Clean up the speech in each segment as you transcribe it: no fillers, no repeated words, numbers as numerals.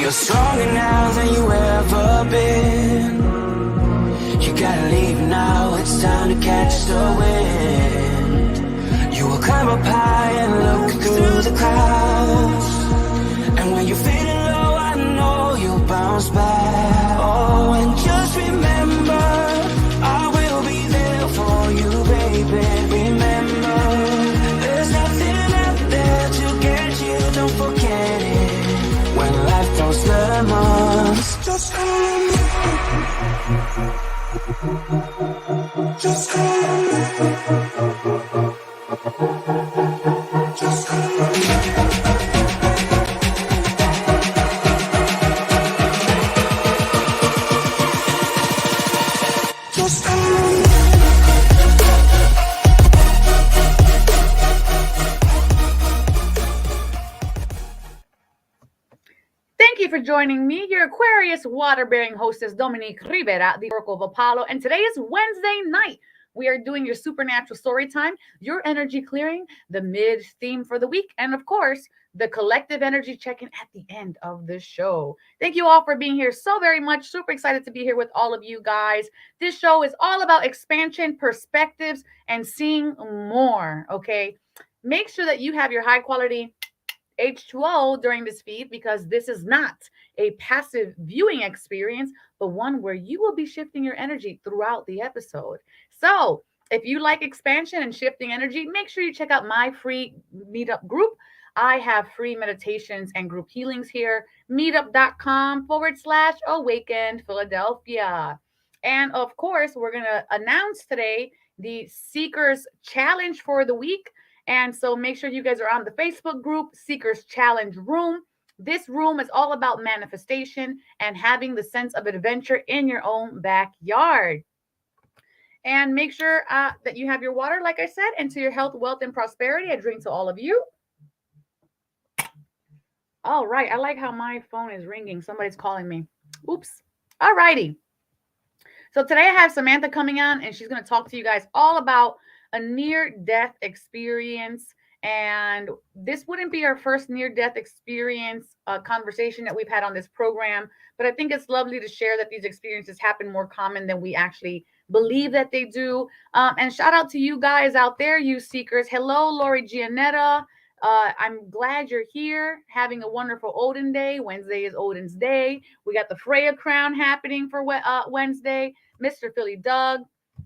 You're stronger now than you ever been. You gotta leave now, it's time to catch the wind. You will climb up high and look through the clouds. And when you're feeling low, I know you'll bounce back. Oh, and just remember, I will be there for you, baby. Remember, there's nothing out there to get you, don't forget it. When life throws lemons, just call me. Just call me. Just call me. Just call me. Thank you for joining me, your Aquarius water-bearing hostess, Dominique Rivera, the Oracle of Apollo. And today is Wednesday night. We are doing your supernatural story time, your energy clearing, the mid-theme for the week, and of course, the collective energy check-in at the end of the show. Thank you all for being here so very much. Super excited to be here with all of you guys. This show is all about expansion, perspectives, and seeing more, okay? Make sure that you have your high-quality H2O during this feed, because this is not a passive viewing experience, but one where you will be shifting your energy throughout the episode. So if you like expansion and shifting energy, make sure you check out my free meetup group. I have free meditations and group healings here, meetup.com/awakened Philadelphia. And of course, we're going to announce today the Seekers Challenge for the week. And so make sure you guys are on the Facebook group, Seekers Challenge Room. This room is all about manifestation and having the sense of adventure in your own backyard. And make sure that you have your water, like I said, and to your health, wealth, and prosperity. I drink to all of you. All right. I like how my phone is ringing. Somebody's calling me. Oops. All righty. So today I have Samantha coming on, and she's going to talk to you guys all about a near-death experience. And this wouldn't be our first near-death experience conversation that we've had on this program, but I think it's lovely to share that these experiences happen more common than we actually believe that they do. And shout out to you guys out there, you seekers. Hello, Lori Gianetta. I'm glad you're here, having a wonderful Odin day. Wednesday is Odin's day. We got the Freya crown happening for Wednesday. Mr. Philly Doug.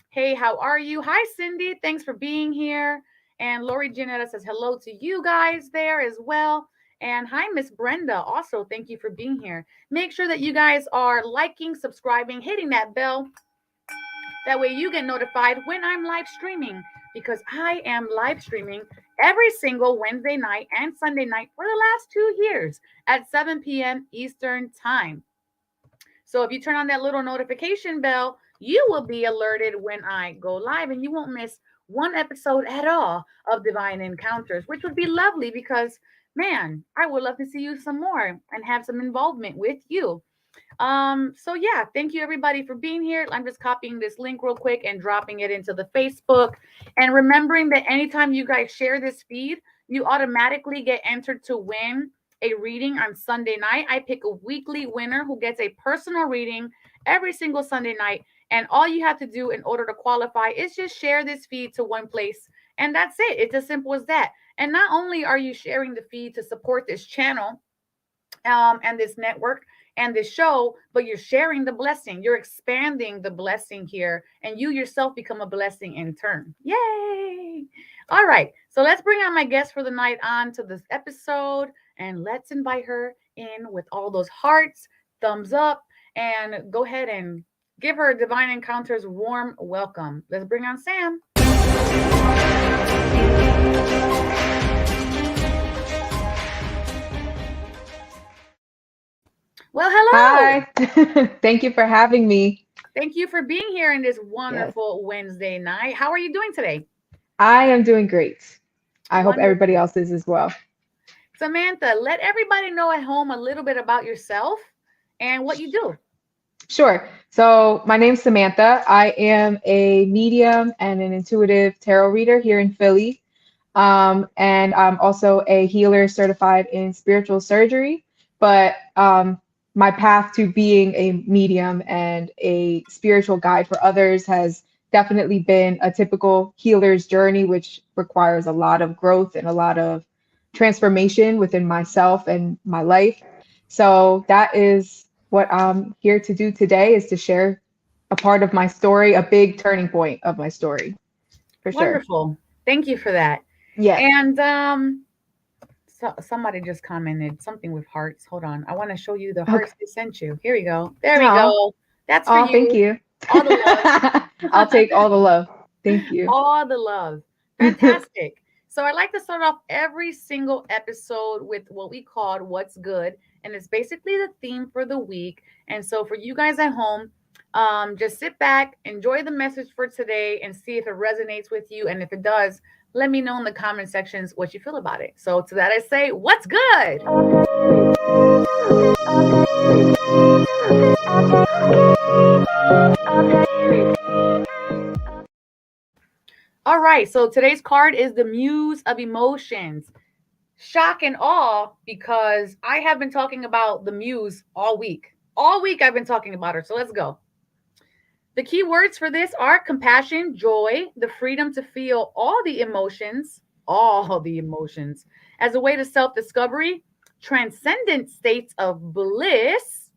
Hey, how are you? Hi, Cindy. Thanks for being here. And Lori Gianetta says hello to you guys there as well. And hi, Miss Brenda. Also, thank you for being here. Make sure that you guys are liking, subscribing, hitting that bell. That way you get notified when I'm live streaming, because I am live streaming every single Wednesday night and Sunday night for the last 2 years at 7 p.m. Eastern Time. So if you turn on that little notification bell, you will be alerted when I go live, and you won't miss one episode at all of Divine Encounters, which would be lovely because, man, I would love to see you some more and have some involvement with you. So yeah, thank you everybody for being here. I'm just copying this link real quick and dropping it into the Facebook. And remembering that anytime you guys share this feed, you automatically get entered to win a reading on Sunday night. I pick a weekly winner who gets a personal reading every single Sunday night. And all you have to do in order to qualify is just share this feed to one place. And that's it. It's as simple as that. And not only are you sharing the feed to support this channel and this network and this show, but you're sharing the blessing. You're expanding the blessing here. And you yourself become a blessing in turn. Yay! All right. So let's bring on my guest for the night on to this episode. And let's invite her in with all those hearts, thumbs up, and go ahead and give her Divine Encounters warm welcome. Let's bring on Sam. Well, hello. Hi. Thank you for having me. Thank you for being here in this wonderful Wednesday night. How are you doing today? I am doing great. I hope everybody else is as well. Samantha, let everybody know at home a little bit about yourself and what you do. Sure. So my name's Samantha. I am a medium and an intuitive tarot reader here in Philly. And I'm also a healer certified in spiritual surgery. But my path to being a medium and a spiritual guide for others has definitely been a typical healer's journey, which requires a lot of growth and a lot of transformation within myself and my life. So that is what I'm here to do today, is to share a part of my story, a big turning point of my story, for sure. Wonderful. Thank you for that. Yeah. And so somebody just commented something with hearts. Hold on. I want to show you the hearts Okay. they sent you. Here we go. There we Oh, go. That's for oh, thank you. you. All the I'll love. take all the love. Thank you. All the love. Fantastic. So I like to start off every single episode with what we called What's Good. And it's basically the theme for the week. And so for you guys at home, just sit back, enjoy the message for today, and see if it resonates with you. And if it does, let me know in the comment sections what you feel about it. So to that I say, what's good? All right, so today's card is the Muse of Emotions. Shock and awe, because I have been talking about the Muse all week. All week I've been talking about her, so let's go. The key words for this are compassion, joy, the freedom to feel all the emotions, as a way to self discovery, transcendent states of bliss,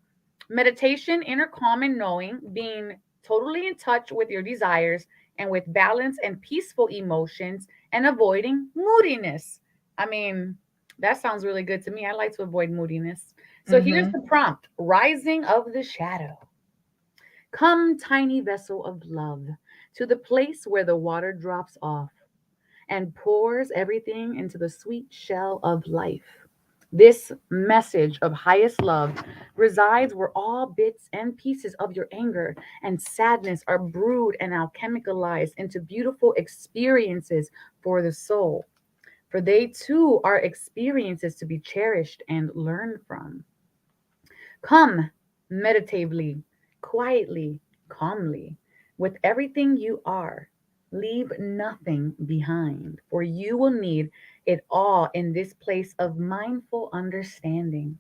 meditation, inner calm and knowing, being totally in touch with your desires and with balance and peaceful emotions, and avoiding moodiness. I mean, that sounds really good to me. I like to avoid moodiness. So here's Hmm. the prompt: Rising of the Shadow. Come, tiny vessel of love, to the place where the water drops off and pours everything into the sweet shell of life. This message of highest love resides where all bits and pieces of your anger and sadness are brewed and alchemicalized into beautiful experiences for the soul. For they too are experiences to be cherished and learned from. Come meditatively, quietly, calmly, with everything you are. Leave nothing behind, for you will need it all in this place of mindful understanding.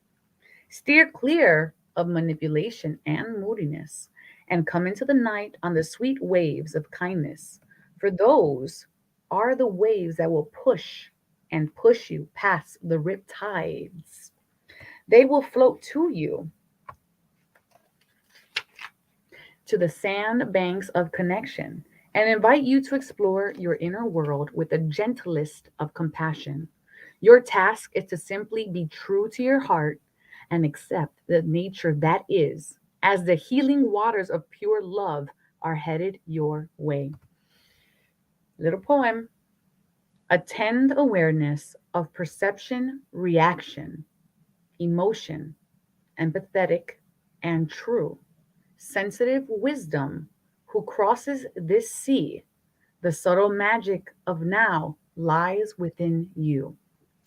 Steer clear of manipulation and moodiness, and come into the night on the sweet waves of kindness, for those are the waves that will push and push you past the rip tides. They will float to you, to the sand banks of connection, and invite you to explore your inner world with the gentlest of compassion. Your task is to simply be true to your heart and accept the nature that is, as the healing waters of pure love are headed your way. Little poem. Attend awareness of perception, reaction, emotion, empathetic, and true. Sensitive wisdom who crosses this sea. The subtle magic of now lies within you.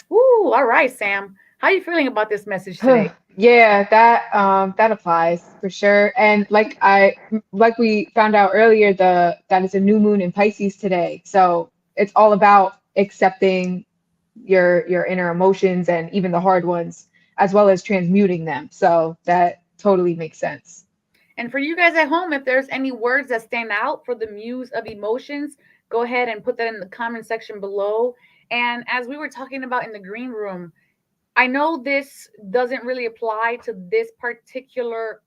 Woo! All right, Sam. How are you feeling about this message today? Yeah, that applies for sure. And like we found out earlier, that it's a new moon in Pisces today. So it's all about accepting your inner emotions and even the hard ones, as well as transmuting them. So that totally makes sense. And for you guys at home, if there's any words that stand out for the Muse of Emotions, go ahead and put that in the comment section below. And as we were talking about in the green room, I know this doesn't really apply to this particular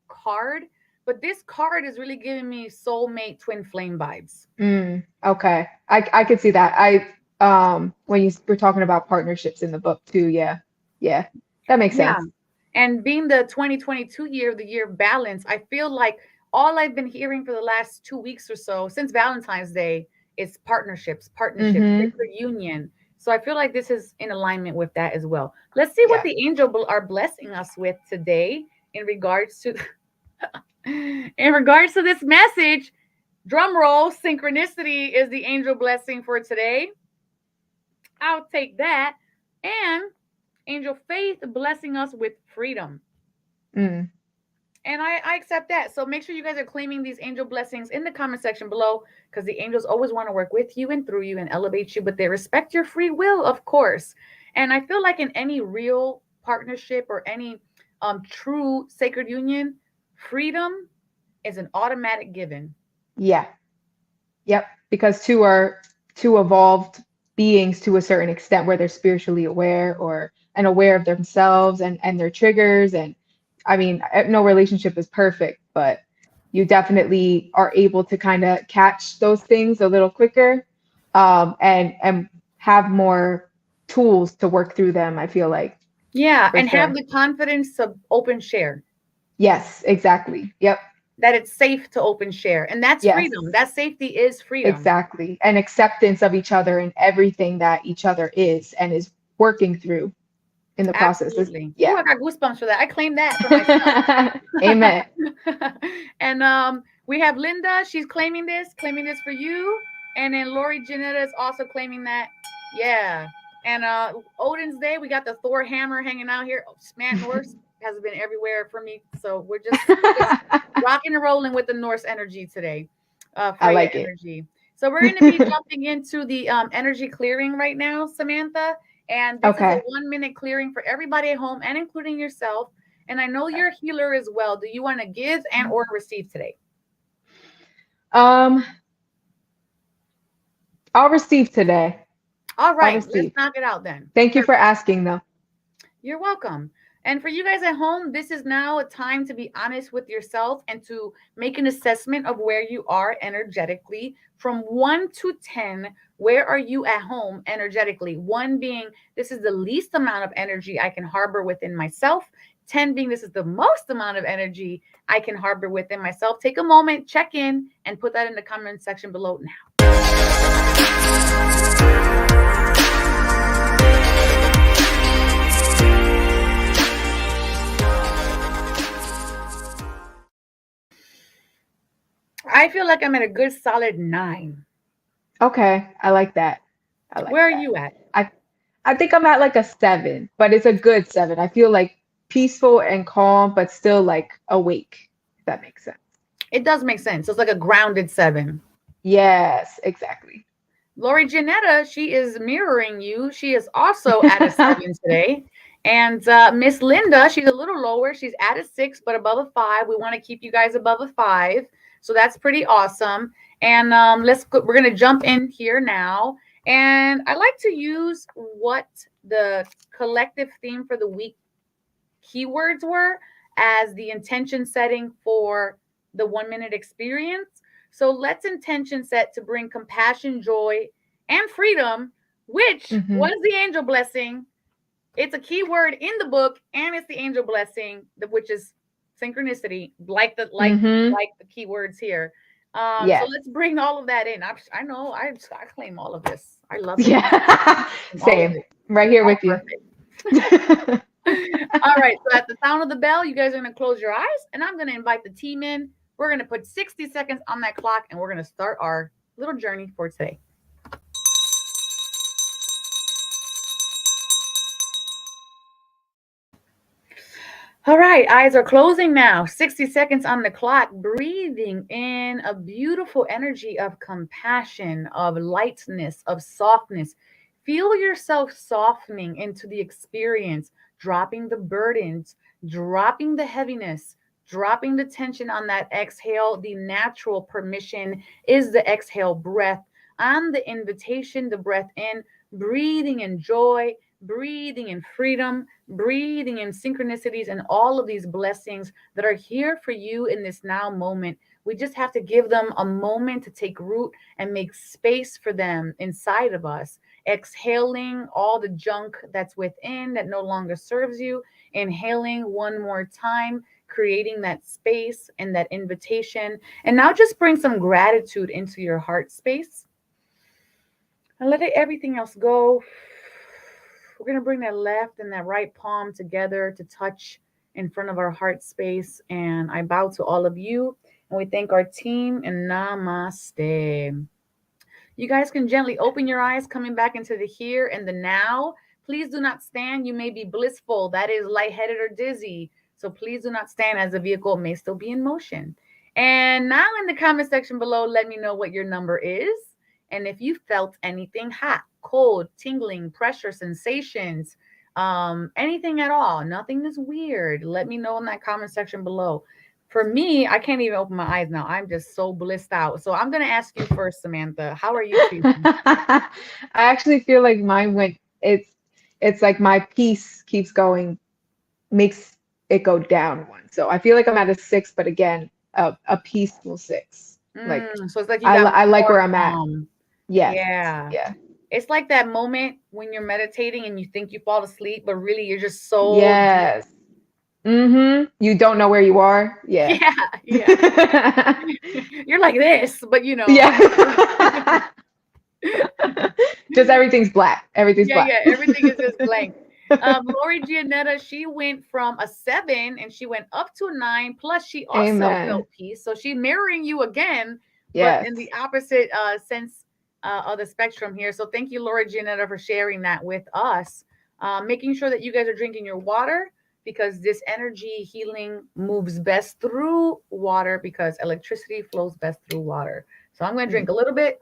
card, but this card is really giving me soulmate twin flame vibes. Okay. I could see that. When you were talking about partnerships in the book too, yeah. Yeah. That makes Yeah. sense. And being the 2022 year, the year of balance, I feel like all I've been hearing for the last 2 weeks or so since Valentine's Day is partnerships, Mm-hmm. sacred union. So I feel like this is in alignment with that as well. Let's see what Yeah. the are blessing us with today in regards to in regards to this message. Drum roll, synchronicity is the angel blessing for today. I'll take that. And angel faith blessing us with freedom. Mm. And I accept that. So make sure you guys are claiming these angel blessings in the comment section below, because the angels always want to work with you and through you and elevate you, but they respect your free will, of course. And I feel like in any real partnership or any true sacred union, freedom is an automatic given. Yeah. Yep. Because two are two evolved beings to a certain extent where they're spiritually aware or and aware of themselves and their triggers. And I mean, no relationship is perfect, but you definitely are able to kind of catch those things a little quicker, and have more tools to work through them, I feel like, Yeah, for and have sure. the confidence to open share, Yes, exactly. Yep. that it's safe to open share. And that's Yes. freedom. That safety is freedom. Exactly. And acceptance of each other and everything that each other is and is working through in the process. Absolutely. Oh, Yeah. I got goosebumps for that. I claim that for myself. Amen. And we have Linda. She's claiming this for you. And then Lori Janetta is also claiming that. Yeah. And Odin's Day, we got the Thor hammer hanging out here. Man, Norse has been everywhere for me. So we're just rocking and rolling with the Norse energy today. I Freya like it. energy. So we're going to be jumping into the energy clearing right now, Samantha. And this is a Okay. 1 minute clearing for everybody at home and including yourself. And I know you're a healer as well. Do you want to give and or receive today? Um, I'll receive today. All I'll right, let's receive. knock it out then. Thank you for asking though. You're welcome. And for you guys at home, this is now a time to be honest with yourself and to make an assessment of where you are energetically from 1 to 10. Where are you at home energetically? 1 being this is the least amount of energy I can harbor within myself. 10 being this is the most amount of energy I can harbor within myself. Take a moment, check in, and put that in the comment section below now. I feel like I'm at a good solid 9. Okay. I like that. I like Where are that. you at? I think I'm at like a 7, but it's a good 7. I feel like peaceful and calm, but still like awake, if that makes sense. It does make sense. It's like a grounded 7. Yes, exactly. Lori Janetta, she is mirroring you. She is also at a 7 today. And Miss Linda, she's a little lower. She's at a 6, but above a 5. We want to keep you guys above a 5. So that's pretty awesome. And we're going to jump in here now. And I like to use what the collective theme for the week keywords were as the intention setting for the 1 minute experience. So let's intention set to bring compassion, joy, and freedom, which Hmm. was the angel blessing. It's a keyword in the book, and it's the angel blessing, which is synchronicity, like the Hmm. keywords here. So Yes. let's bring all of that in. I know I claim all of this. I love it. Yeah. All of Same. it. I'm right here All with you. perfect. All right. So at the sound of the bell, you guys are going to close your eyes, and I'm going to invite the team in. We're going to put 60 seconds on that clock, and we're going to start our little journey for today. All right, eyes are closing now. 60 seconds on the clock. Breathing in a beautiful energy of compassion, of lightness, of softness. Feel yourself softening into the experience, dropping the burdens, dropping the heaviness, dropping the tension on that exhale. The natural permission is the exhale breath. On the invitation, the breath in, breathing in joy, breathing in freedom, breathing in synchronicities and all of these blessings that are here for you in this now moment. We just have to give them a moment to take root and make space for them inside of us. Exhaling all the junk that's within that no longer serves you. Inhaling one more time, creating that space and that invitation. And now just bring some gratitude into your heart space and let everything else go. We're going to bring that left and that right palm together to touch in front of our heart space. And I bow to all of you. And we thank our team and namaste. You guys can gently open your eyes, coming back into the here and the now. Please do not stand. You may be blissful. That is lightheaded or dizzy. So please do not stand as the vehicle may still be in motion. And now in the comment section below, let me know what your number is. And if you felt anything hot, cold, tingling, pressure, sensations, anything at all. Nothing is weird. Let me know in that comment section below. For me, I can't even open my eyes now. I'm just so blissed out. So I'm gonna ask you first, Samantha. How are you feeling? I actually feel like mine went, it's like my peace keeps going, makes it go down one. So I feel like I'm at a 6, but again, a peaceful 6. Like So it's like you got I like more where I'm at. calm. Yes. Yeah. Yeah. It's like that moment when you're meditating and you think you fall asleep, but really you're just so deep. Yes. Mm-hmm. You don't know where you are. Yeah. Yeah, yeah. You're like this, but Yeah. Just everything's black. Everything's yeah, black. yeah. Everything is just blank. Lori Gianetta, she went from a 7 and she went up to a 9. Plus, she also Amen. felt peace. So she's mirroring you again, but Yes. in the opposite sense of the spectrum here. So thank you, Lori Gianetta, for sharing that with us. Making sure that you guys are drinking your water because this energy healing moves best through water because electricity flows best through water. So I'm going to drink a little bit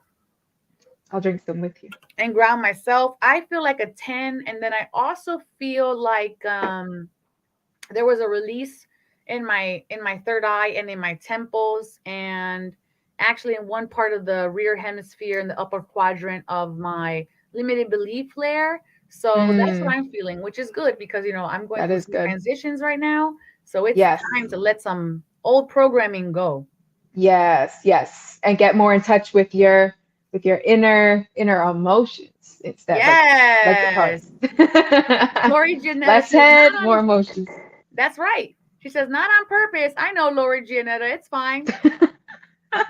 I'll drink some with you. and ground myself. I feel like a 10, and then I also feel like there was a release in my third eye and in my temples, and actually in one part of the rear hemisphere in the upper quadrant of my limited belief layer. So that's what Mm, I'm feeling, which is good because I'm going that through is some good. transitions right now. So it's Yes. time to let some old programming go. Yes. Yes. And get more in touch with your inner emotions instead, like the Yes. cards. Lori Janetta Less says, not head, more on. emotions. That's right. She says, not on purpose. I know, Lori Gianetta. It's fine.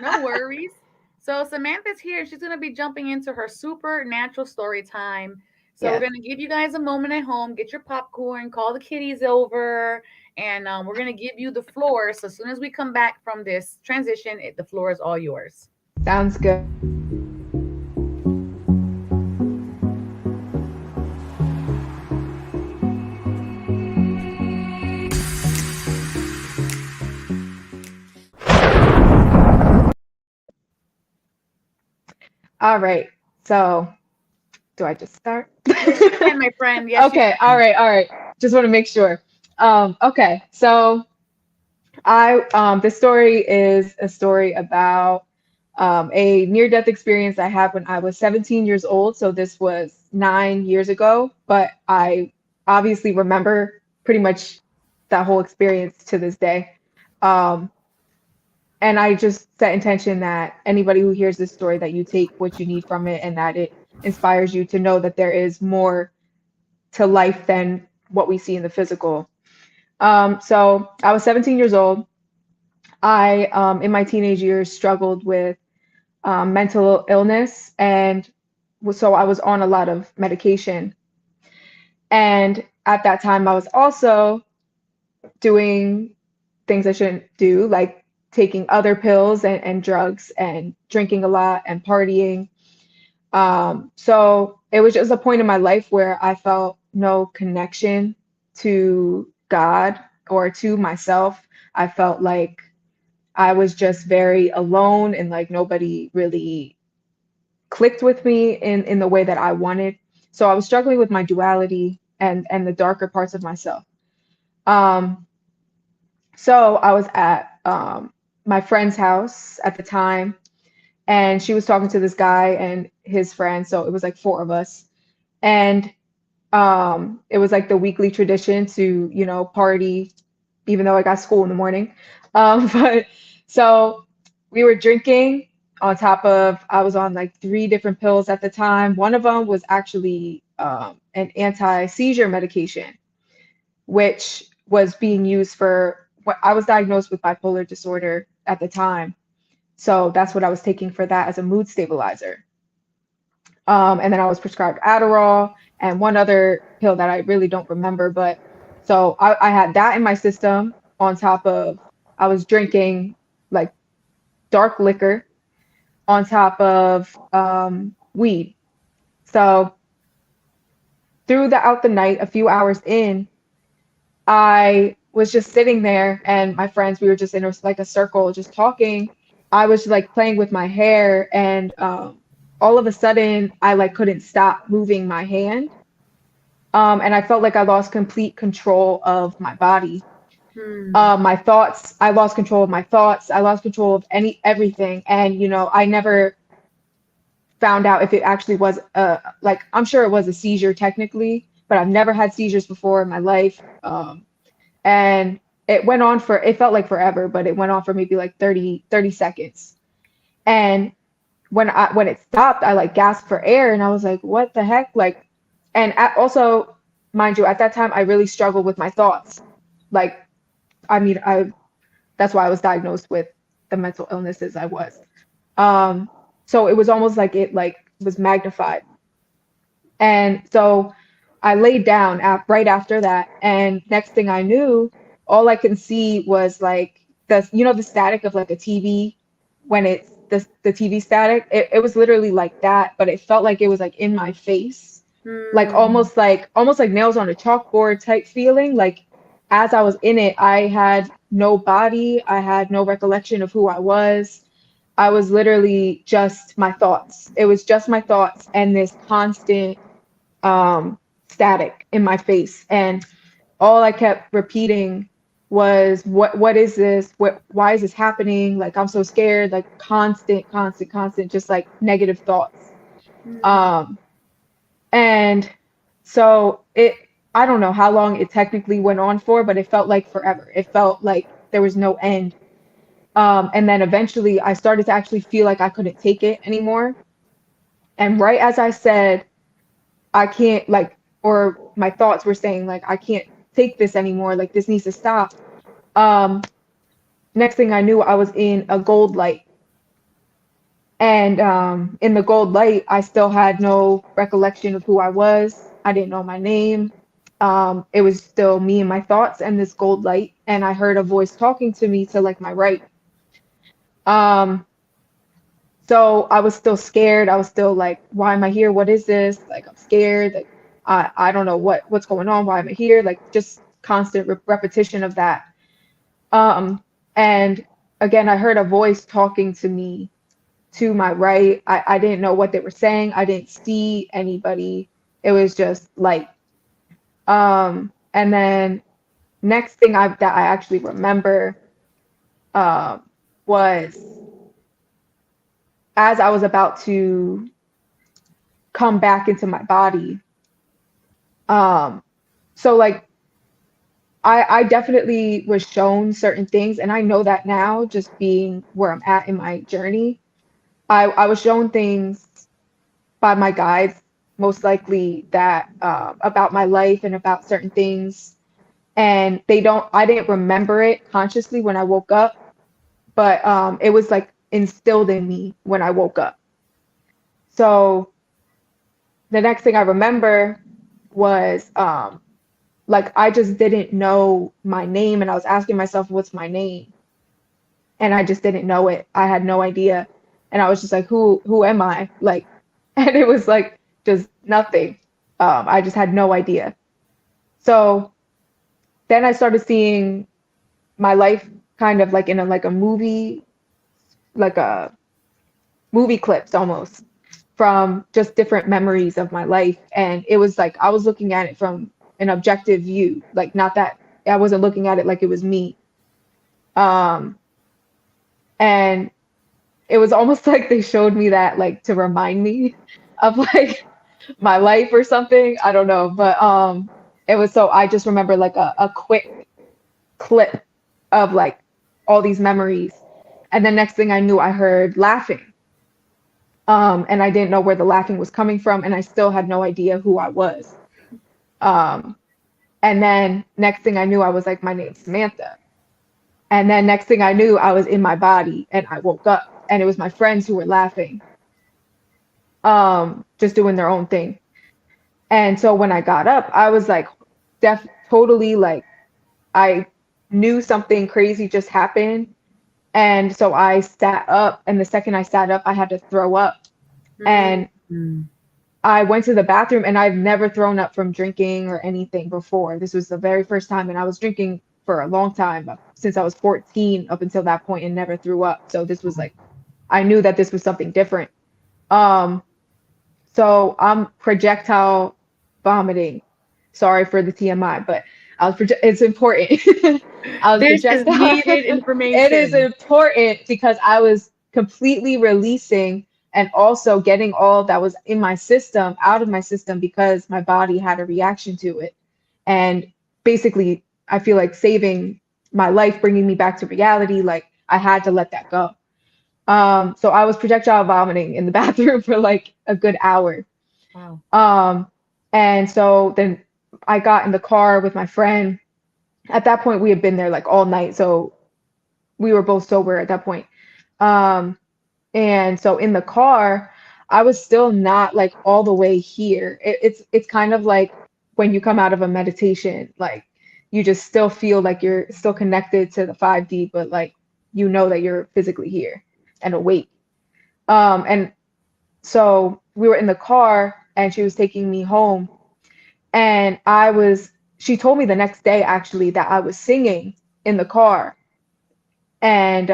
No worries. So Samantha's here. She's going to be jumping into her supernatural story time. So we're Yes. going to give you guys a moment at home. Get your popcorn. Call the kitties over. And we're going to give you the floor. So as soon as we come back from this transition, the floor is all yours. Sounds good. All right. So, do I just start? Yes, you can, my friend. Yes, you Okay. All can. right. All right. Just want to make sure. Okay. So, this story is a story about a near-death experience I had when I was 17 years old. So this was 9 years ago, but I obviously remember pretty much that whole experience to this day. Um, and I just set intention that anybody who hears this story, that you take what you need from it and that it inspires you to know that there is more to life than what we see in the physical. So I was 17 years old. I, in my teenage years, struggled with mental illness, and so I was on a lot of medication. And at that time, I was also doing things I shouldn't do, like taking other pills and drugs and drinking a lot and partying. So it was just a point in my life where I felt no connection to God or to myself. I felt like I was just very alone and like nobody really clicked with me in the way that I wanted. So I was struggling with my duality and the darker parts of myself. Um, so I was at my friend's house at the time, and she was talking to this guy and his friend. So it was like four of us, and it was like the weekly tradition to party, even though I got school in the morning. But so we were drinking on top of, I was on like three different pills at the time. One of them was actually an anti-seizure medication, which was being used for what I was diagnosed with bipolar disorder at the time. So that's what I was taking for that as a mood stabilizer. And then I was prescribed Adderall and one other pill that I really don't remember. But so I had that in my system on top of, I was drinking like dark liquor on top of weed. So throughout the night, a few hours in, I was just sitting there and my friends, we were just in like a circle, just talking. I was like playing with my hair, and all of a sudden I like couldn't stop moving my hand. And I felt like I lost complete control of my body. Hmm. My thoughts, I lost control of my thoughts. I lost control of everything. And, I never found out if it actually was like, I'm sure it was a seizure technically, but I've never had seizures before in my life. And it felt like forever, but it went on for maybe like 30 seconds. And when it stopped, I like gasped for air and I was like, what the heck? Like, and also, mind you, at that time, I really struggled with my thoughts. Like, I mean, that's why I was diagnosed with the mental illnesses I was. Um, so it was almost like it like was magnified. And so I laid down right after that. And next thing I knew, all I can see was like the static of like a TV when it's the TV static. It was literally like that, but it felt like it was like in my face, like Hmm. almost like nails on a chalkboard type feeling. Like as I was in it, I had no body, I had no recollection of who I was. I was literally just my thoughts. It was just my thoughts and this constant static in my face. And all I kept repeating was, what is this? Why is this happening? Like, I'm so scared, like constant, just like negative thoughts. Hmm. Um, and so I don't know how long it technically went on for, but it felt like forever. It felt like there was no end. And then eventually I started to actually feel like I couldn't take it anymore. And right as I said, I can't like, or my thoughts were saying like, I can't take this anymore. Like this needs to stop. Um, Next thing I knew, I was in a gold light. And in the gold light, I still had no recollection of who I was. I didn't know my name. It was still me and my thoughts and this gold light. And I heard a voice talking to me to like my right. Um, So I was still scared. I was still like, why am I here? What is this? Like I'm scared. Like I don't know what's going on. Why am I here? Like just constant repetition of that. And again, I heard a voice talking to me to my right. I didn't know what they were saying. I didn't see anybody. It was just light. And then next thing that I actually remember was as I was about to come back into my body. Um, so like I definitely was shown certain things, and I know that now, just being where I'm at in my journey. I was shown things by my guides, most likely that about my life and about certain things, and I didn't remember it consciously when I woke up, but it was like instilled in me when I woke up. So the next thing I remember was like I just didn't know my name and I was asking myself what's my name and I just didn't know it. I had no idea. And I was just like who am I? Like and it was like just nothing. I just had no idea. So then I started seeing my life kind of like in a movie, like a movie clips almost from just different memories of my life. And it was like I was looking at it from an objective view, like not that I wasn't looking at it like it was me. Um, and it was almost like they showed me that like to remind me of like my life or something. I don't know, but it was so I just remember like a quick clip of like all these memories. And then next thing I knew, I heard laughing. And I didn't know where the laughing was coming from, and I still had no idea who I was. Um, and then next thing I knew, I was like, my name's Samantha. And then next thing I knew, I was in my body, and I woke up, and it was my friends who were laughing, just doing their own thing. And so when I got up, I was like, totally like, I knew something crazy just happened. And so I sat up, and the second I sat up, I had to throw up. And Hmm. I went to the bathroom and I've never thrown up from drinking or anything before. This was the very first time, and I was drinking for a long time, since I was 14 up until that point, and never threw up. So this was like, I knew that this was something different. Um, so I'm projectile vomiting. Sorry for the TMI, but it's important. I was This is projectile. needed It is information. important because I was completely releasing and also getting all that was in my system out of my system because my body had a reaction to it. And basically, I feel like saving my life, bringing me back to reality, like I had to let that go. So I was projectile vomiting in the bathroom for like a good hour. Wow. And so then I got in the car with my friend. At that point, we had been there like all night, so we were both sober at that point. Um, and so in the car, I was still not like all the way here. It's kind of like when you come out of a meditation, like you just still feel like you're still connected to the 5D, but like you know that you're physically here and awake. And so we were in the car and she was taking me home and she told me the next day actually that I was singing in the car. And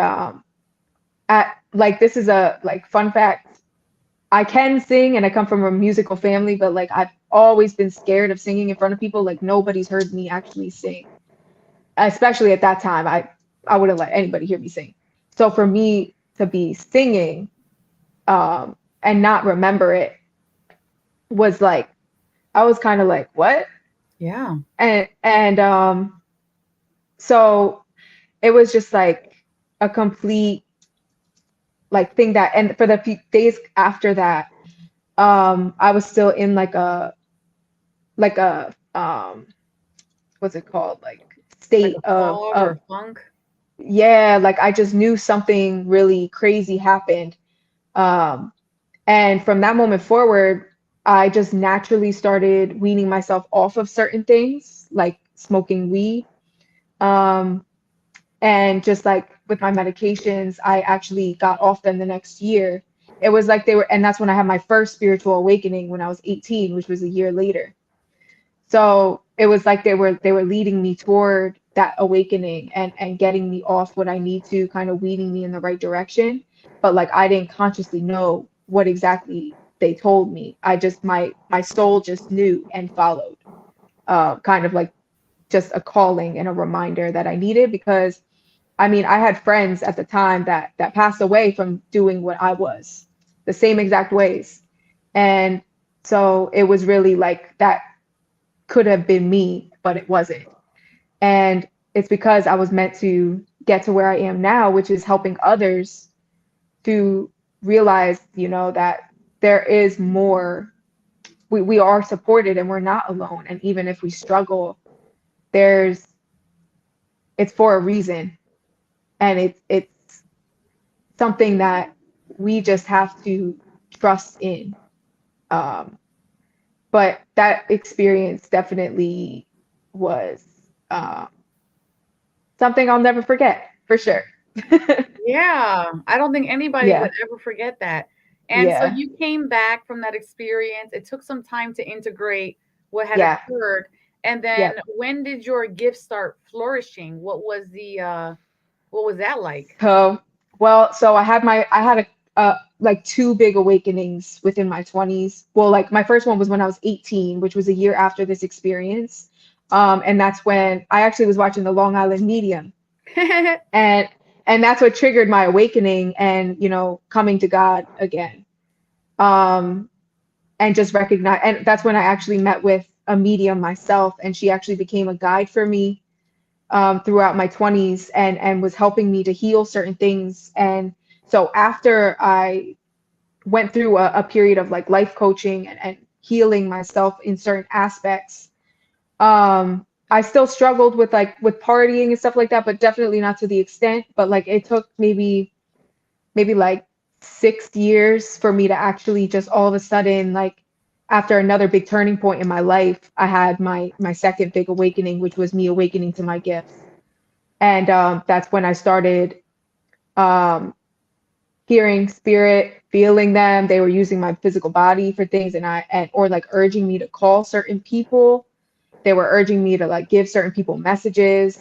at like this is a like fun fact. I can sing and I come from a musical family, but like I've always been scared of singing in front of people. Like nobody's heard me actually sing. Especially at that time, I wouldn't let anybody hear me sing. So for me to be singing and not remember it was like I was kind of like, what? Yeah. And so it was just like a complete like thing that, and for the few days after that, I was still in like a what's it called, like Like state a fog or of a funk. yeah, like I just knew something really crazy happened. um and from that moment forward, I just naturally started weaning myself off of certain things like smoking weed. um and just like with my medications, I actually got off them the next year. It was like they were, and that's when I had my first spiritual awakening when I was 18, which was a year later. So it was like they were leading me toward that awakening and getting me off what I need to, kind of leading me in the right direction. But like I didn't consciously know what exactly they told me. I just my soul just knew and followed. Kind of like just a calling and a reminder that I needed, because I mean, I had friends at the time that passed away from doing what I was, the same exact ways. And so it was really like that could have been me, but it wasn't. And it's because I was meant to get to where I am now, which is helping others to realize, that there is more. We are supported and we're not alone. And even if we struggle, there's it's for a reason. And it's something that we just have to trust in. Um, but that experience definitely was uh, something I'll never forget, for sure. Yeah. I don't think anybody would Yeah, ever forget that. And so yeah, you came back from that experience. It took some time to integrate what had yeah, occurred. And then yep. when did your gift start flourishing? What was that like? So, well, so I had like two big awakenings within my 20s. Well, like my first one was when I was 18, which was a year after this experience. And that's when I actually was watching the Long Island Medium. And that's what triggered my awakening and, coming to God again. Um, and just recognize, and that's when I actually met with a medium myself, and she actually became a guide for me throughout my 20s and was helping me to heal certain things. And so after I went through a period of like life coaching and healing myself in certain aspects, I still struggled with partying and stuff like that, but definitely not to the extent. But like it took maybe like 6 years for me to actually just all of a sudden, like after another big turning point in my life, I had my second big awakening, which was me awakening to my gifts. And that's when I started um, hearing spirit, feeling them. They were using my physical body for things, or like urging me to call certain people. They were urging me to like give certain people messages.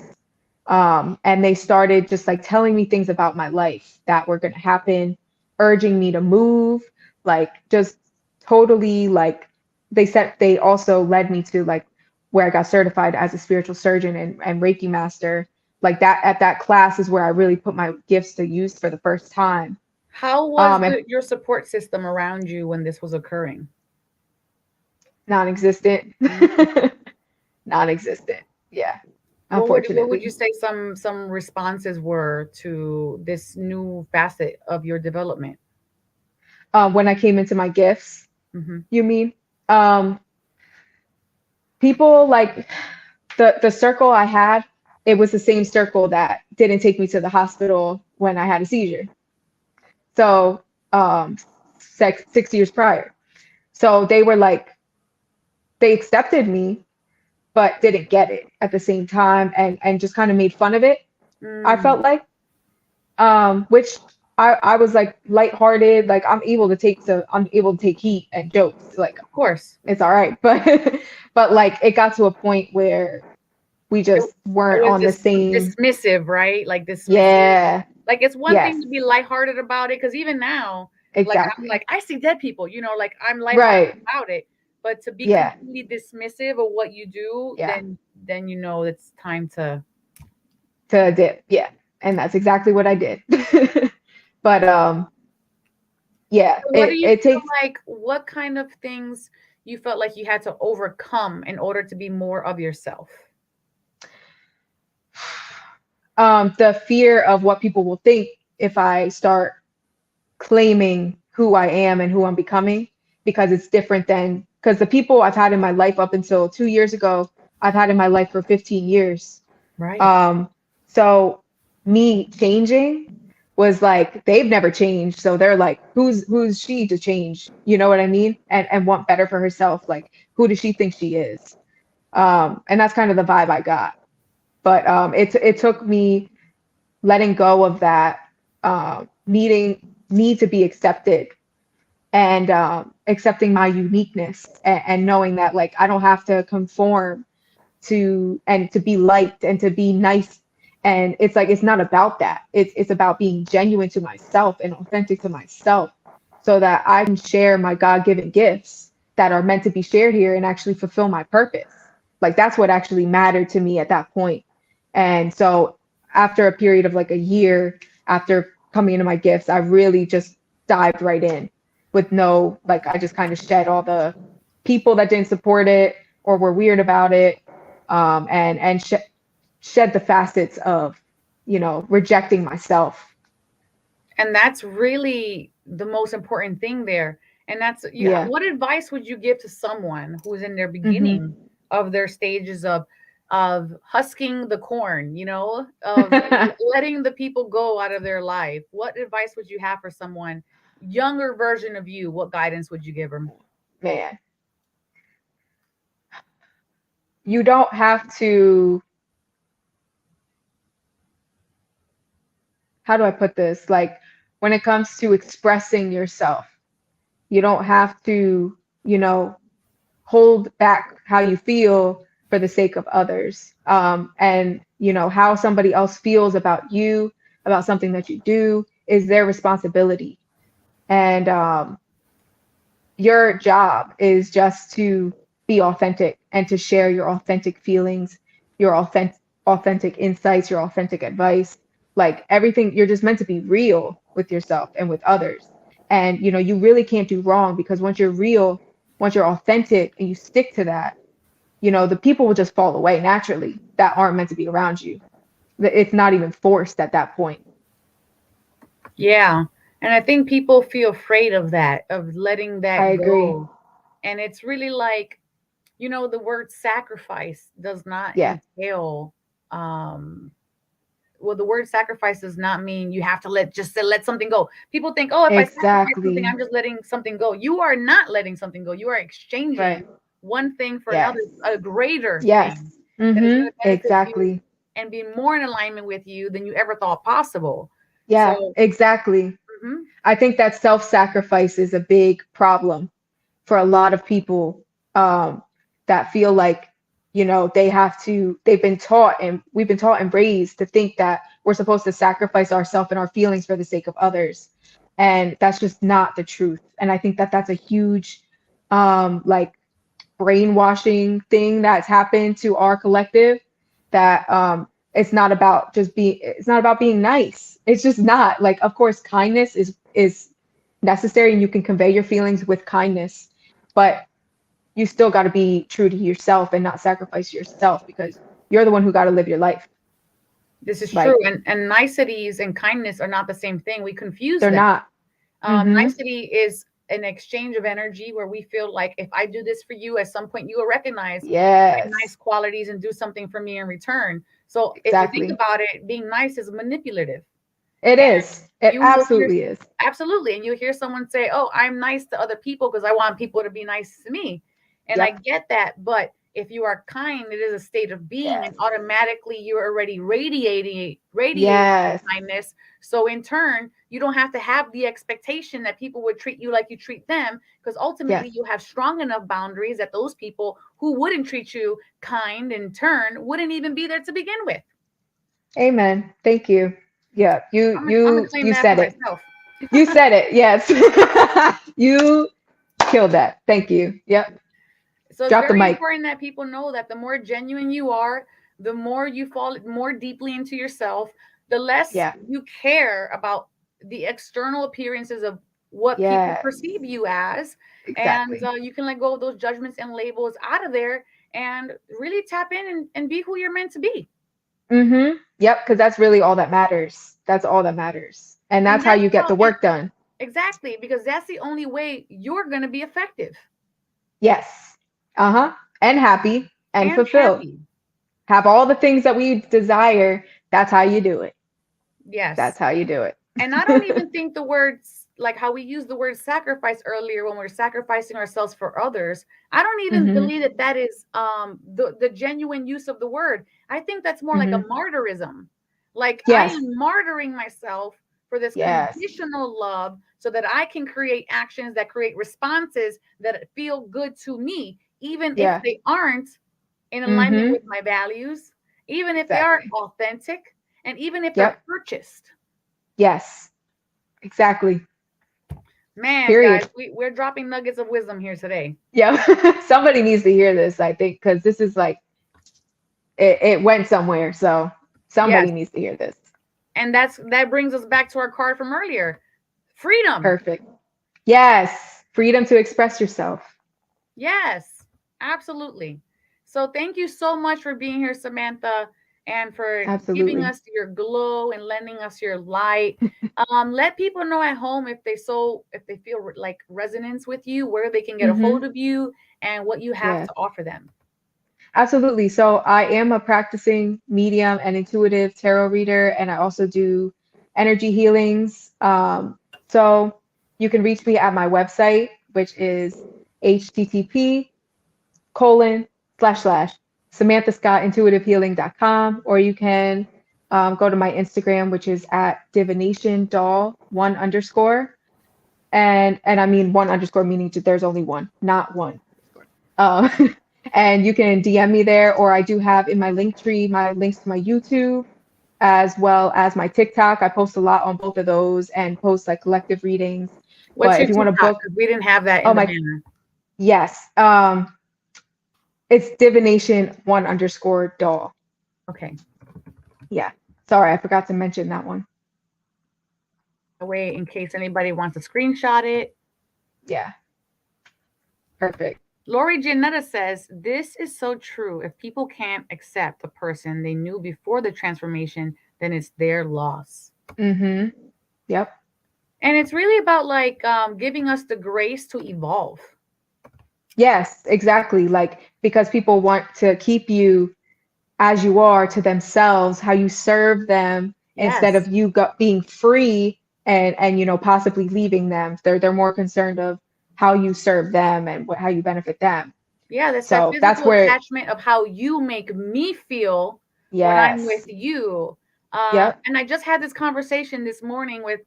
And they started just like telling me things about my life that were going to happen, urging me to move, like just totally like they also led me to like where I got certified as a spiritual surgeon and Reiki master. Like that, at that class is where I really put my gifts to use for the first time. How was And your support system around you when this was occurring? non-existent. Mm. Non-existent. Yeah, What would you unfortunately. say some responses were to this new facet of your development? When I came into my gifts, Hmm. you mean? Um, People like the circle I had, it was the same circle that didn't take me to the hospital when I had a seizure. So, 6 years prior. So they were like, they accepted me, but didn't get it at the same time, and just kind of made fun of it. I Mm, felt like, which I was like lighthearted, like I'm able to take heat and jokes, like of course. it's all right. But like it got to a point where we It, just it weren't was on the same. dismissive, right? Like dismissive. Yeah, Like it's one yes, thing to be lighthearted about it, because even now, like I'm exactly. like, I see dead people, like I'm lighthearted Right. about it. But to be Yeah, completely dismissive of what you do, yeah. then it's time to. To dip. Yeah. And that's exactly what I did. But yeah, So what do it you it feel takes like? What kind of things you felt like you had to overcome in order to be more of yourself? the fear of what people will think if I start claiming who I am and who I'm becoming, because it's different than because the people I've had in my life up until 2 years ago, I've had in my life for 15 years. Right. Um, so me changing was like they've never changed, so they're like, who's she to change? You know what I mean? And want better for herself. Like, who does she think she is? And that's kind of the vibe I got. But it took me letting go of that, need to be accepted, and accepting my uniqueness, and knowing that like I don't have to conform to be liked and to be nice. And it's like it's not about that. It's about being genuine to myself and authentic to myself, so that I can share my God-given gifts that are meant to be shared here and actually fulfill my purpose. Like that's what actually mattered to me at that point. And so after a period of like a year after coming into my gifts, I really just dived right in with no, like I just kind of shed all the people that didn't support it or were weird about it, and shed the facets of, rejecting myself. And that's really the most important thing there. And that's you. Yeah. What advice would you give to someone who's in their Hmm. beginning of their stages of husking the corn, of letting the people go out of their life? What advice would you have for someone younger version of you? What guidance would you give them? Man, you don't have to, how do I put this? Like when it comes to expressing yourself, you don't have to, you know, hold back how you feel for the sake of others. And how somebody else feels about you, about something that you do, is their responsibility. And your job is just to be authentic and to share your authentic feelings, your authentic insights, your authentic advice. Like everything, you're just meant to be real with yourself and with others. And you really can't do wrong, because once you're real, once you're authentic and you stick to that, the people will just fall away naturally that aren't meant to be around you. It's not even forced at that point. Yeah. And I think people feel afraid of that, of letting I that agree. go. And it's really like, the word sacrifice does not Yeah, entail, um, well, the word sacrifice does not mean you have to let something go. People think, oh, if I sacrifice something, exactly. I'm just letting something go. You are not letting something go. You are Right. exchanging one thing for Yes. another, a greater Yes. thing that is Mm-hmm. going to benefit you Exactly. and be more in alignment with you than you ever thought possible. Yeah, So, exactly. mhm. I think that self-sacrifice is a big problem for a lot of people, that feel like, they've been taught, and we've been taught and raised to think that we're supposed to sacrifice ourselves and our feelings for the sake of others. And that's just not the truth. And I think that that's a huge, like, brainwashing thing that's happened to our collective, that it's not about being nice. It's just not. Like, of course, kindness is necessary, and you can convey your feelings with kindness, but you still got to be true to yourself and not sacrifice yourself, because you're the one who got to live your life. This is true. Like, And niceties and kindness are not the same thing. We confuse they're them. not. Mm-hmm. Nicety is an exchange of energy where we feel like if I do this for you, at some point you will recognize my nice Yes, qualities and do something for me in return. So if you think exactly. about it, being nice is manipulative. It And is. It you will hear, absolutely is. absolutely, and you hear someone say, "Oh, I'm nice to other people because I want people to be nice to me," and I Yep. get that. But if you are kind, it is a state of being, Yes. and automatically you're already radiating Yes. kindness. So in turn, you don't have to have the expectation that people would treat you like you treat them, because ultimately Yes. you have strong enough boundaries that those people who wouldn't treat you kind in turn wouldn't even be there to begin with. Amen. Thank you. Yeah. You I'm gonna you claim you that for said it. myself. You said it. Yes. You killed that. Thank you. Yep. So it's Drop the very mic. important that people know that the more genuine you are, the more you fall more deeply into yourself, the less Yeah. you care about the external appearances of what people Yes. perceive you as. And Exactly. you can let go of those judgments and labels out of there and really tap in and be who you're meant to be. Mm-hmm. Yep. Because that's really all that matters. That's all that matters. And And that's how that's you get how, the and work done. exactly, because that's the only way you're going to be effective Yes. Uh-huh. And happy and and fulfilled. happy. Have all the things that we desire. That's how you do it. That's Yes. how you do And I don't it. even think the words, like how we use the word sacrifice earlier when we're sacrificing ourselves for others, I don't even Mm-hmm. believe that that is the genuine use of the word. I think that's more like a Mm-hmm. martyrism. Like I Yes. am martyring myself for this Yes. conditional love so that I can create actions that create responses that feel good to me, even if Yeah. they aren't in alignment Mm-hmm. with my values, even if they aren't Exactly. authentic, and even if they're Yep. purchased. Yes. Exactly. Man, guys, Period. we're dropping nuggets of wisdom here today. Yeah. Somebody needs to hear this, I think, because this is like it went somewhere. So Yes. somebody needs to hear this. And that brings us back to our card from earlier. Freedom. Perfect. Yes. Freedom to express yourself. Yes, absolutely. So thank you so much for being here, Samantha, and for giving Absolutely. us your glow and lending us your light. Let people know at home if they feel like resonance with you, where they can get a Mm-hmm. hold of you and what you have Yes. to offer them. Absolutely. So I am a practicing medium and intuitive tarot reader, and I also do energy healings. So you can reach me at my website, which is http:// SamanthaScottIntuitiveHealing.com, or you can go to my Instagram, which is at divinationdoll one underscore. And I mean one underscore meaning there's only one, not one. Um, and you can DM me there, or I do have in my link tree my links to my YouTube as well as my TikTok. I post a lot on both of those and post like collective readings. What's But your if you want to TikTok? book, Because we didn't have that oh in the my, banner. yes, it's divination one underscore doll. Okay. Yeah, sorry, I forgot to mention that one. Away in case anybody wants to screenshot it. Yeah, perfect. Lori Janetta says, this is so true. If people can't accept a person they knew before the transformation, then it's their loss. Mm-hmm. Yep. And it's really about like giving us the grace to evolve. Yes, exactly. Like, because people want to keep you as you are to themselves, how you serve them instead Yes. of you being free and possibly leaving them. They're more concerned of how you serve them and how you benefit them. Yeah, that's that So that's physical where, attachment of how you make me feel when I'm with yes. you. Yep. And I just had this conversation this morning with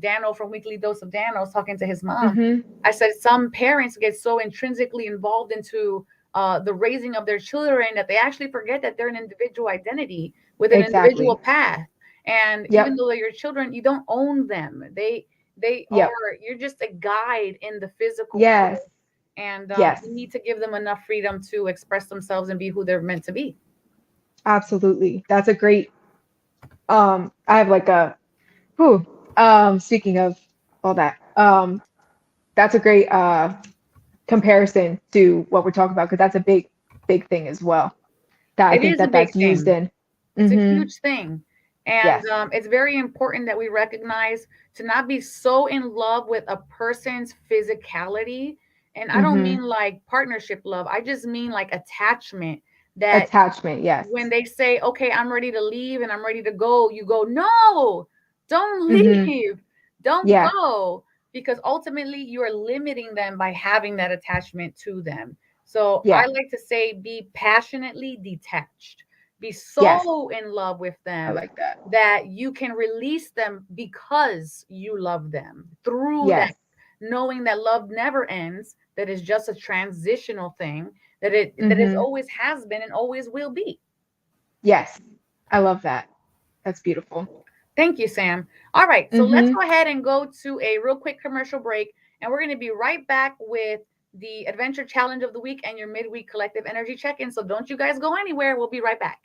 Dano from Weekly Dose of Dano. I was talking to his mom. Mm-hmm. I said some parents get so intrinsically involved into the raising of their children that they actually forget that they're an individual identity with an individual Exactly. path. And even Yep. though they're your children, you don't own them. They Yep. are, you're just a guide in the physical Yes. world. And Yes, we need to give them enough freedom to express themselves and be who they're meant to be. absolutely. That's a great, I have like a, whew, speaking of all that, that's a great comparison to what we're talking about because that's a big thing as well. That I It think is a that big that's used thing. in. It's a Hmm. huge thing. And Yes. it's very important that we recognize to not be so in love with a person's physicality. And I don't Hmm. mean like partnership love, I just mean like attachment. That Attachment. Yes. when they say, okay, I'm ready to leave and I'm ready to go, you go, no, don't Hmm. leave, don't Yeah. go, because ultimately you are limiting them by having that attachment to them. So I Yeah. like to say, be passionately detached, be Yes. so in love with I them like that. that you can release them because you love them through that, Yes. knowing that love never ends, that is just a transitional thing, that it Hmm. always has been and always will be. Yes. I love that. That's beautiful. Thank you, Sam. All right, so let's Hmm. go ahead and go to a real quick commercial break, and we're going to be right back with the adventure challenge of the week and your midweek collective energy check-in. So don't you guys go anywhere. We'll be right back.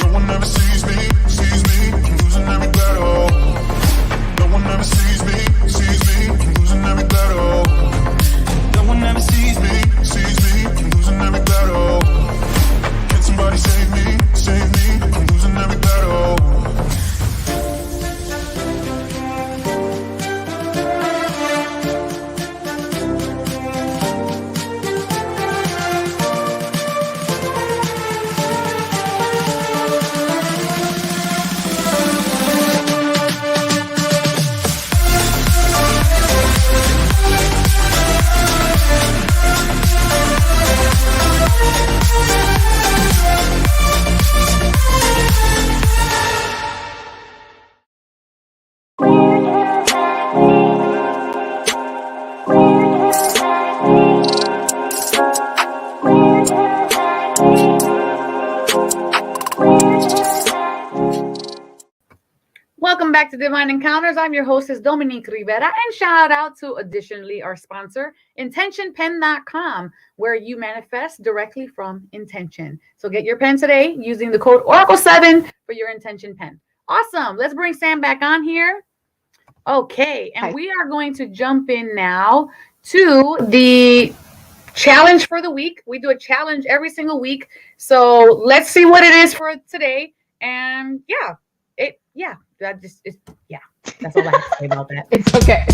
No one ever sees me, I'm losing every battle. No one ever sees me, I'm losing every battle. No one ever sees me, I'm losing every battle. Can somebody save me, I'm losing every battle. Welcome back to Divine Encounters. I'm your hostess, Dominique Rivera, and shout out to additionally our sponsor, intentionpen.com, where you manifest directly from intention. So get your pen today using the code Oracle7 for your intention pen. Awesome. Let's bring Sam back on here. Okay, and Hi. we are going to jump in now to the challenge for the week. We do a challenge every single week. So let's see what it is for today. And that's all I have to say about that. It's okay.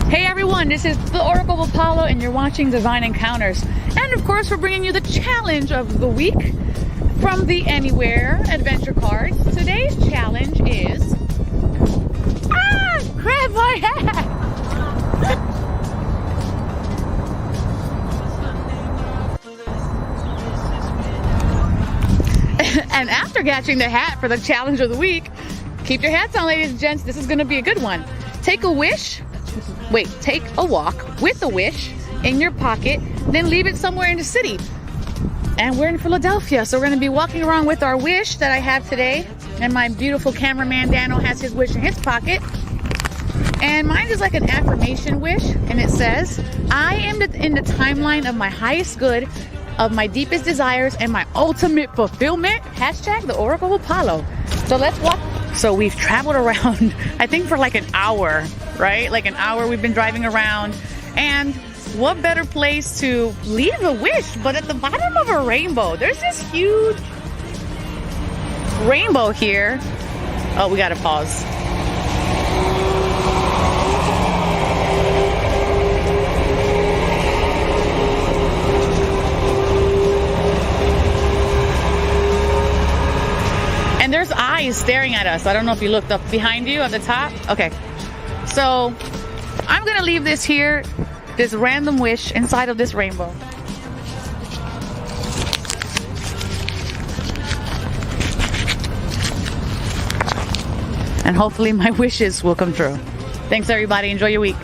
Hey everyone, this is the Oracle of Apollo, and you're watching Divine Encounters. And of course, we're bringing you the challenge of the week from the Anywhere Adventure cards. Today's challenge is grab my hat. And after catching the hat for the challenge of the week, keep your hats on, ladies and gents. This is going to be a good one. Take a walk with a wish in your pocket, then leave it somewhere in the city. And we're in Philadelphia, so we're going to be walking around with our wish that I have today. And my beautiful cameraman Dano has his wish in his pocket. And mine is like an affirmation wish, and it says, I am in the timeline of my highest good, of my deepest desires, and my ultimate fulfillment. Hashtag the Oracle of Apollo. So let's walk. So we've traveled around, I think for like an hour, right? Like an hour we've been driving around. And what better place to leave a wish but at the bottom of a rainbow? There's this huge rainbow here. Oh, we gotta pause. And there's eyes staring at us. I don't know if you looked up behind you at the top. Okay. So I'm gonna leave this here, this random wish inside of this rainbow. And hopefully my wishes will come true. Thanks everybody. Enjoy your week.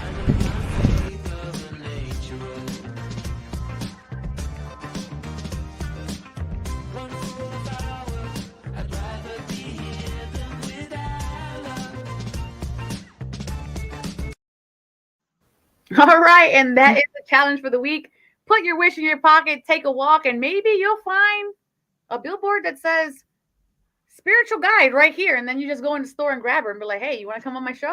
All right, and that is the challenge for the week. Put your wish in your pocket, take a walk, and maybe you'll find a billboard that says spiritual guide right here. And then you just go in the store and grab her and be like, hey, you want to come on my show?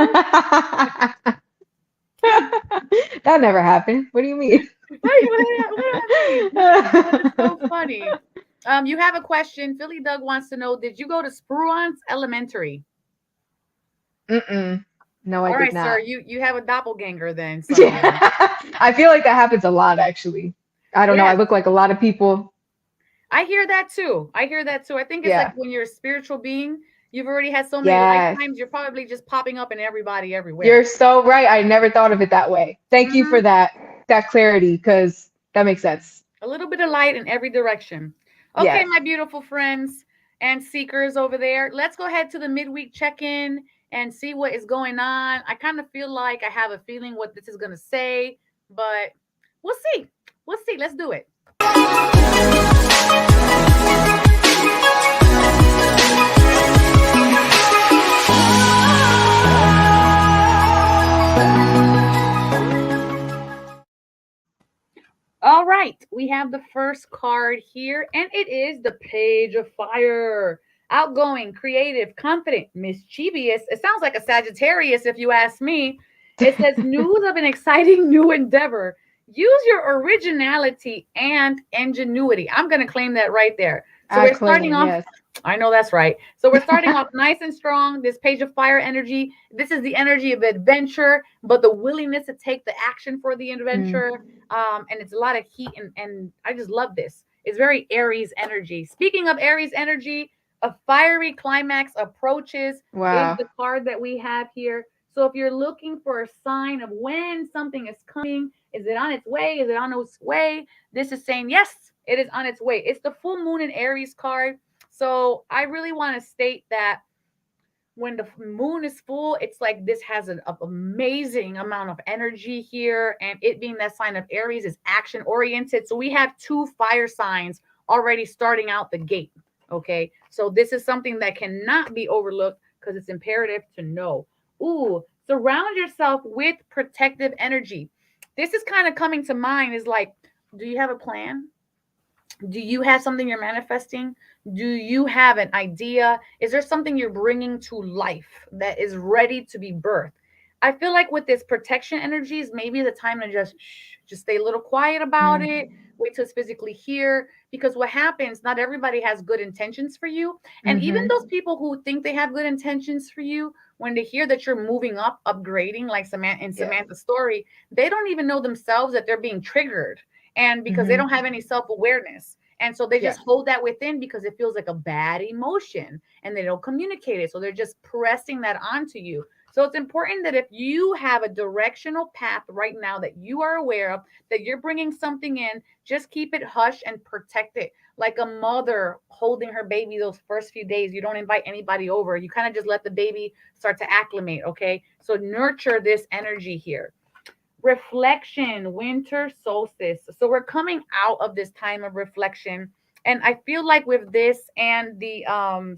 That never happened. What do you mean? That's so funny. You have a question. Philly Doug wants to know, did you go to Spruance Elementary? No, I All did right, not. sir. You have a doppelganger then. I feel like that happens a lot, actually. I don't know. I look like a lot of people. I hear that too. I think it's like when you're a spiritual being, you've already had so many lifetimes, you're probably just popping up in everybody everywhere. You're so right. I never thought of it that way. Thank you for that clarity, because that makes sense. A little bit of light in every direction. Okay, my beautiful friends and seekers over there. Let's go ahead to the midweek check-in and see what is going on. I kind of feel like I have a feeling what this is going to say, but we'll see. Let's do it. All right, we have the first card here, and it is the Page of Fire. Outgoing, creative, confident, mischievous. It sounds like a Sagittarius if you ask me. It says news of an exciting new endeavor. Use your originality and ingenuity. I'm going to claim that right there. So we're starting off. Yes. I know that's right. So we're starting off nice and strong. This Page of Fire energy. This is the energy of adventure, but the willingness to take the action for the adventure. And it's a lot of heat. And I just love this. It's very Aries energy. Speaking of Aries energy, a fiery climax approaches is the card that we have here. So if you're looking for a sign of when something is coming, is it on its way? Is it on its way? This is saying, yes, it is on its way. It's the full moon in Aries card. So I really want to state that when the moon is full, it's like this has an amazing amount of energy here. And it being that sign of Aries is action oriented. So we have 2 fire signs already starting out the gate. Okay, so this is something that cannot be overlooked because it's imperative to know. Ooh, surround yourself with protective energy. This is kind of coming to mind is like, do you have a plan? Do you have something you're manifesting? Do you have an idea? Is there something you're bringing to life that is ready to be birthed? I feel like with this protection energies, maybe the time to just stay a little quiet about it. Wait till it's physically here, because what happens, not everybody has good intentions for you. And even those people who think they have good intentions for you, when they hear that you're moving up, upgrading, like Samantha's story, they don't even know themselves that they're being triggered. And because they don't have any self-awareness. And so they just hold that within because it feels like a bad emotion and they don't communicate it. So they're just pressing that onto you. So it's important that if you have a directional path right now that you are aware of, that you're bringing something in, just keep it hush and protect it. Like a mother holding her baby those first few days. You don't invite anybody over. You kind of just let the baby start to acclimate, okay? So nurture this energy here. Reflection, winter solstice. So we're coming out of this time of reflection. And I feel like with this and the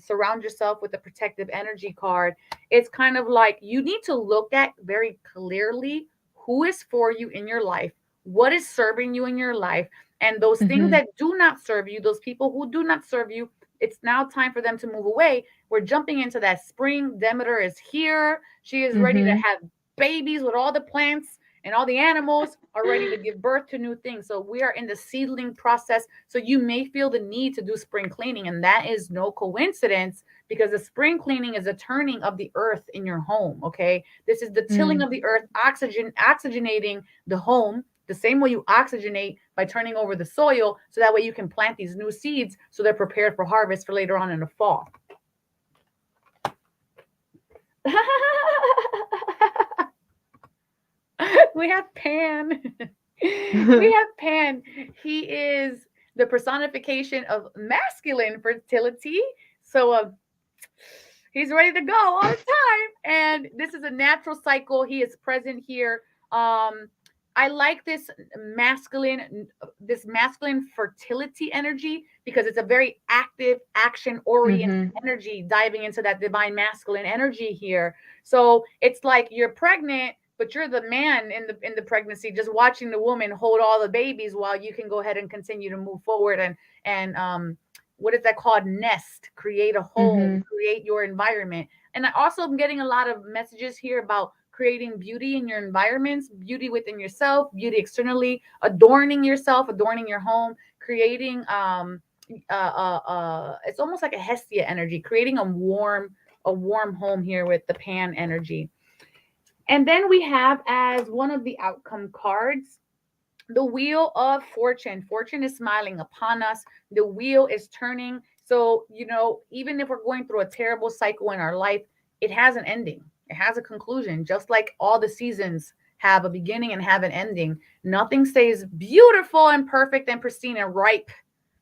surround yourself with the protective energy card, it's kind of like you need to look at very clearly who is for you in your life, what is serving you in your life, and those things Hmm. that do not serve you, those people who do not serve you, it's now time for them to move away. We're jumping into that spring. Demeter is here. She is ready to Hmm. have babies with all the plants, and all the animals are ready to give birth to new things. So we are in the seedling process. So you may feel the need to do spring cleaning, and that is no coincidence because the spring cleaning is a turning of the earth in your home. Okay, this is the tilling of the earth, oxygenating the home. The same way you oxygenate by turning over the soil, so that way you can plant these new seeds so they're prepared for harvest for later on in the fall. We have Pan. We have Pan. He is the personification of masculine fertility. So he's ready to go all the time. And this is a natural cycle. He is present here. I like this masculine fertility energy because it's a very active, action oriented Hmm. energy, diving into that divine masculine energy here. So it's like you're pregnant, but you're the man in the pregnancy, just watching the woman hold all the babies while you can go ahead and continue to move forward and what is that called? Nest, create a home, Hmm. create your environment. And I also am getting a lot of messages here about creating beauty in your environments, beauty within yourself, beauty externally, adorning yourself, adorning your home, creating it's almost like a Hestia energy, creating a warm home here with the Pan energy. And then we have as one of the outcome cards the wheel of fortune. Fortune is smiling upon us. The wheel is turning. So, even if we're going through a terrible cycle in our life, it has an ending, it has a conclusion, just like all the seasons have a beginning and have an ending. Nothing stays beautiful and perfect and pristine and ripe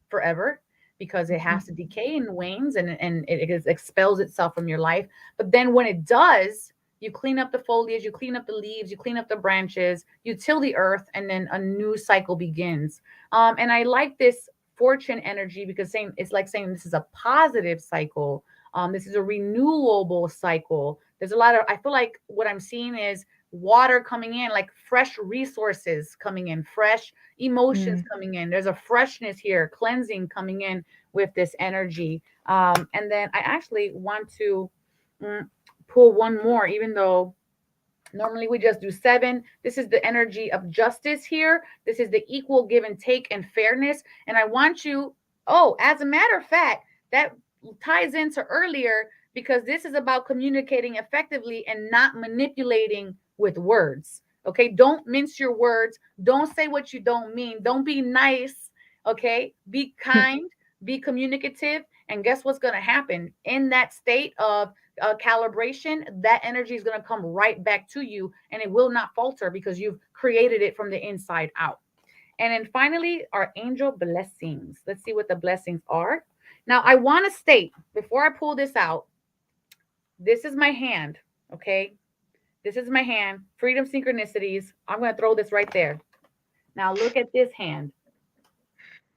forever because it has to decay and wanes and it expels itself from your life. But then when it does, you clean up the foliage, you clean up the leaves, you clean up the branches, you till the earth, and then a new cycle begins. And I like this fortune energy because saying it's like saying this is a positive cycle. This is a renewable cycle. There's a lot of, I feel like what I'm seeing is water coming in, like fresh resources coming in, fresh emotions Hmm. coming in. There's a freshness here, cleansing coming in with this energy. And then I actually want to mm, pull one more, even though normally we just do 7. This is the energy of justice here. This is the equal give and take and fairness. And I want you, oh, as a matter of fact, that ties into earlier because this is about communicating effectively and not manipulating with words. Okay. Don't mince your words. Don't say what you don't mean. Don't be nice. Okay. Be kind, be communicative. And guess what's going to happen in that state of calibration? That energy is going to come right back to you and it will not falter because you've created it from the inside out. And then finally, our angel blessings. Let's see what the blessings are. Now, I want to state before I pull this out, this is my hand. Okay. This is my hand. Freedom synchronicities. I'm going to throw this right there. Now, look at this hand.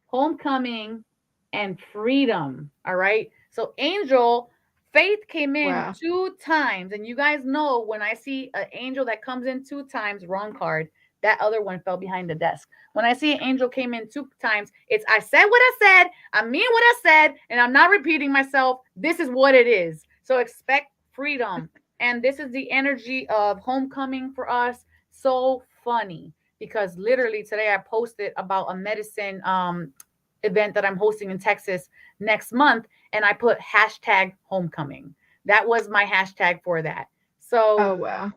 Homecoming and freedom. All right. So, angel faith came in Wow. 2 times. And you guys know when I see an angel that comes in 2 times, wrong card, that other one fell behind the desk. When I see an angel came in 2 times, it's I said what I said, I mean what I said, and I'm not repeating myself. This is what it is. So, expect freedom. And this is the energy of homecoming for us. So funny because literally today I posted about a medicine event that I'm hosting in Texas next month, and I put hashtag homecoming. That was my hashtag for that. So Oh, wow.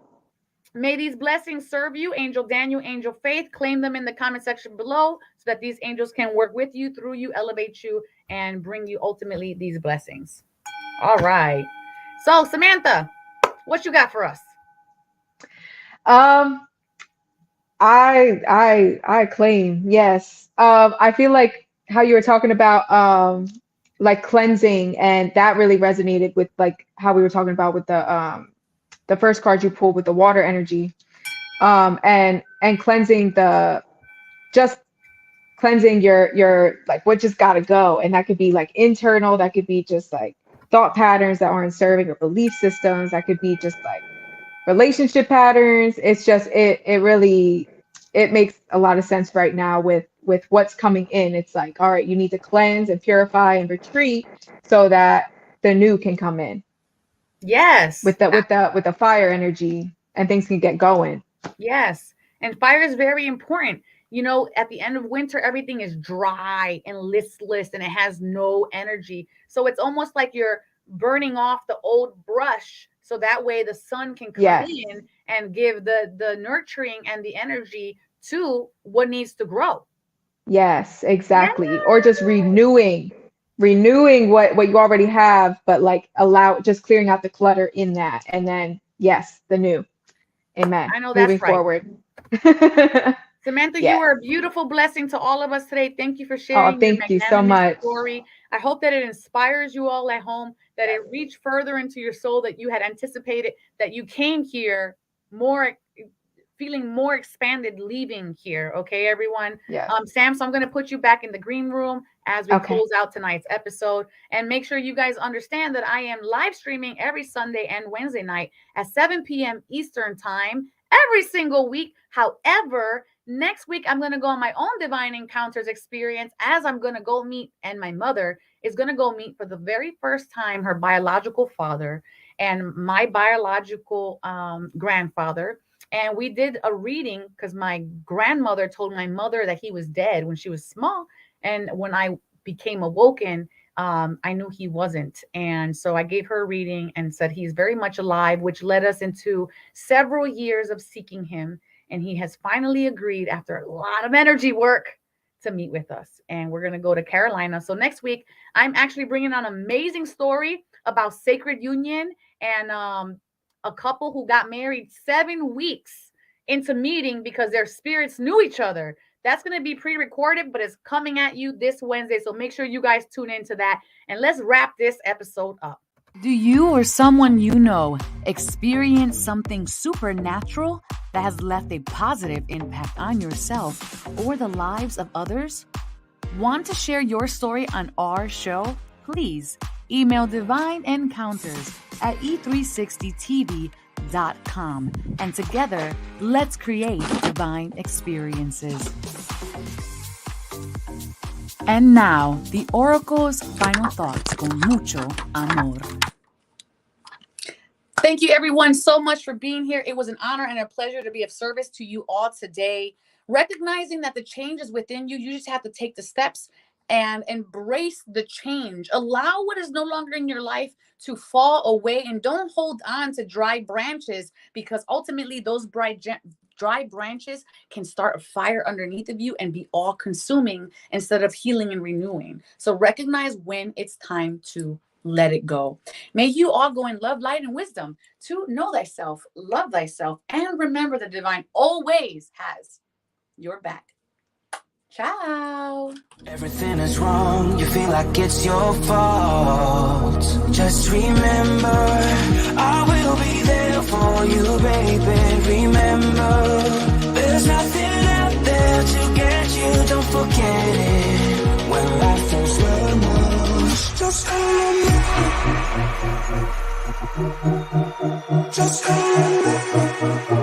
may these blessings serve you, Angel Daniel, Angel Faith. Claim them in the comment section below so that these angels can work with you, through you, elevate you, and bring you ultimately these blessings. All right. So, Samantha, what you got for us? Um, I claim, yes. I feel like how you were talking about like cleansing, and that really resonated with like how we were talking about with the first card you pulled with the water energy. And cleansing the just cleansing your like what just gotta go. And that could be like internal, that could be just like thought patterns that aren't serving, or belief systems, that could be just like relationship patterns. It's just it really it makes a lot of sense right now with what's coming in. It's like, all right, you need to cleanse and purify and retreat so that the new can come in Yes. with the fire energy, and things can get going. Yes. And fire is very important. You know, at the end of winter, everything is dry and listless and it has no energy. So it's almost like you're burning off the old brush. So that way the sun can come Yes. in and give the nurturing and the energy to what needs to grow. Yes, Yeah. exactly. Or just renewing what you already have, but like allow just clearing out the clutter in that. And then yes, the new. Amen. I know that's Moving right. forward. Samantha, you Yes. are a beautiful blessing to all of us today. Thank you for Oh, sharing your thank you so magnanimous much. story. I hope that it inspires you all at home, that it reached further into your soul, that you had anticipated, that you came here more feeling more expanded leaving here. Okay, everyone. Yeah. Sam, so I'm going to put you back in the green room as we Okay. close out tonight's episode. And make sure you guys understand that I am live streaming every Sunday and Wednesday night at 7 p.m. Eastern time every single week. However, next week I'm going to go on my own divine encounters experience, as I'm going to go meet, and my mother is going to go meet for the very first time her biological father and my biological grandfather. And we did a reading because my grandmother told my mother that he was dead when she was small. And when I became awoken, I knew he wasn't. And so I gave her a reading and said he's very much alive, which led us into several years of seeking him. And he has finally agreed, after a lot of energy work, to meet with us. And we're going to go to Carolina. So next week, I'm actually bringing on an amazing story about sacred union and a couple who got married 7 weeks into meeting because their spirits knew each other. That's going to be pre-recorded, but it's coming at you this Wednesday. So make sure you guys tune into that. And let's wrap this episode up. Do you or someone you know experience something supernatural that has left a positive impact on yourself or the lives of others? Want to share your story on our show? Please email Divine Encounters at e360tv.com, and together, let's create divine experiences. And now, the Oracle's final thoughts con mucho amor. Thank you, everyone, so much for being here. It was an honor and a pleasure to be of service to you all today. Recognizing that the change is within you, you just have to take the steps and embrace the change. Allow what is no longer in your life to fall away, and don't hold on to dry branches, because ultimately those dry branches can start a fire underneath of you and be all consuming instead of healing and renewing. So recognize when it's time to let it go. May you all go in love, light, and wisdom to know thyself, love thyself, and remember the divine always has your back. Ciao. Everything is wrong, you feel like it's your fault. Just remember, I will be there for you, baby. Remember, there's nothing out there to get you, don't forget it. When life feels lemons, just remember. Just remember.